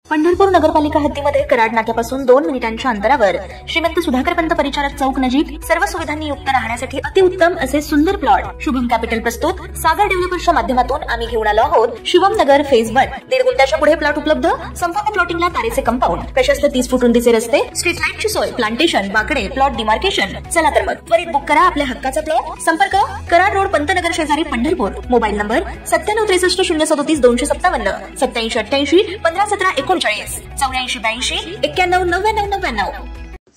पंढरपूर नगरपालिका हद्दीमध्ये कराड नाक्यापासून 2 मिनिटांच्या अंतरावर श्रीमंत सुधाकर पंत परिचारक चौक नजीक सर्व सुविधांनी युक्त राहण्यासाठी अतिउत्तम असे सुंदर प्लॉट शुभम कॅपिटल प्रस्तुत सागर डेव्हलपर्सच्या माध्यमातून आम्ही घेऊन आलो आहोत शिवम नगर फेज 1 1.5 गुंठ्याच्या पुढे प्लॉट उपलब्ध संपूर्ण प्लॉटिंगला तारेचे कंपाऊंड प्रशस्त 30 फूट रुंदीचे रस्ते स्ट्रीट लाईटची सोय प्लांटेशन बाकडे प्लॉट डिमार्केशन चला तर मग त्वरित बुक करा आपल्या हक्काचा प्लॉट संपर्क कराड रोड पंतनगर शेजारी पंढरपूर मोबाईल नंबर 9763073257 8788 1517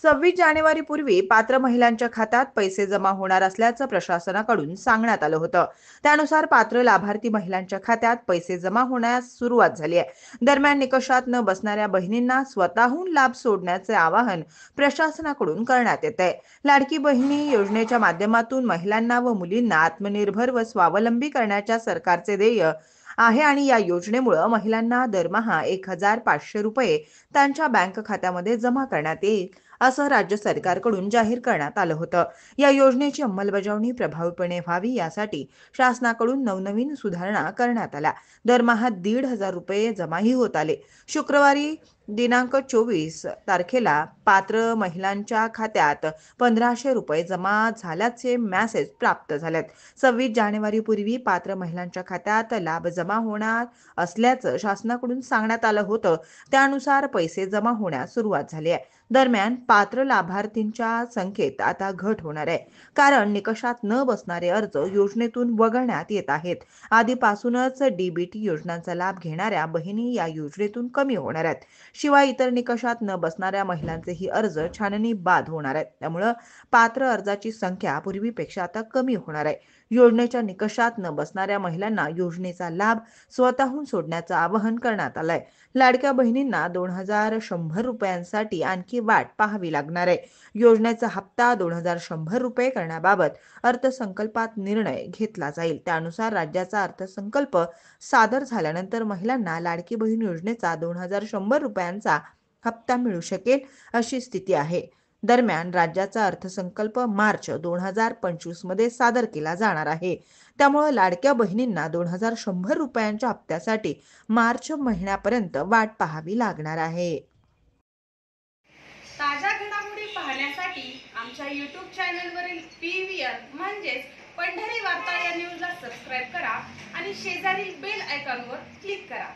26 जानेवारीपूर्वी पात्र महिलांच्या खात्यात पैसे जमा होणार असल्याचं प्रशासनाकडून सांगण्यात आलं होतं। त्यानुसार पात्र लाभार्थी महिलांच्या खात्यात पैसे जमा होण्यास सुरुवात झाली आहे। दरम्यान निकषात न बसणाऱ्या बहिणींना स्वतःहून लाभ सोडण्याचे आवाहन प्रशासनाकडून करण्यात येत आहे। लाडकी बहिणी योजनेच्या माध्यमातून महिलांना व मुलींना आत्मनिर्भर व स्वावलंबी करण्याच्या सरकारचे ध्येय आहे आणि या योजनेमुळे महिलांना दरमहा 1500 रुपये त्यांच्या बँक खात्यामध्ये जमा करण्यात येईल असं राज्य सरकारकडून जाहीर करण्यात आलं होतं। या योजनेची अंमलबजावणी प्रभावीपणे व्हावी यासाठी शासनाकडून नवनवीन सुधारणा करण्यात आल्या। दरमहा 1500 रुपये जमाही होत आले। शुक्रवारी दिनांक 24 तारखेला पात्र महिलांच्या खात्यात 1500 रुपये जमा झाल्याचे मेसेज प्राप्त झालेत। 26 जानेवारीपूर्वी पात्र महिलांच्या खात्यात लाभ जमा होणार असल्याचं शासनाकडून सांगण्यात आलं होतं। त्यानुसार पैसे जमा होण्यास सुरुवात झाली आहे। दरम्यान पात्र लाभार्थींच्या संख्येत आता घट होणार आहे, कारण निकषात न बसणारे अर्ज योजनेतून वगळण्यात येत आहेत। आधीपासूनच डीबीटी योजनांचा लाभ घेणाऱ्या बहिणी या योजनेतून कमी होणार आहेत। शिवाय इतर निकषात न बसणाऱ्या महिलांचेही अर्ज छाननी बाद होणार आहेत। त्यामुळे पात्र अर्जाची संख्या पूर्वीपेक्षा आता कमी होणार आहे। योजनेच्या निकषात न बसणाऱ्या महिलांना योजनेचा लाभ स्वतःहून सोडण्याचं आवाहन करण्यात आलंय। लाडक्या बहिणींना 2100 रुपयांसाठी आणखी वाट पाहावी लागणार आहे। योजनेचा हप्ता 2100 रुपये करण्याबाबत अर्थसंकल्पात निर्णय घेतला जाईल। त्यानुसार राज्याचा अर्थसंकल्प सादर झाल्यानंतर महिलांना लाडकी बहीण योजनेचा 2100 रुपयांचा हप्ता मिळू शकेल अशी स्थिती आहे। दरम्यान राज्याचा अर्थसंकल्प मार्च 2025 मध्ये सादर केला जाणार आहे। त्यामुळे लाडक्या बहिणींना 2100 रुपयांच्या हप्त्यासाठी मार्च महिन्यापर्यंत वाट पाहावी लागणार आहे। ताज्या घडामोडी पाहण्यासाठी आमच्या YouTube चॅनलवरील PVR म्हणजेच पंढरी वार्ता या न्यूजला सबस्क्राइब करा आणि शेजारील बेल आयकॉनवर क्लिक करा।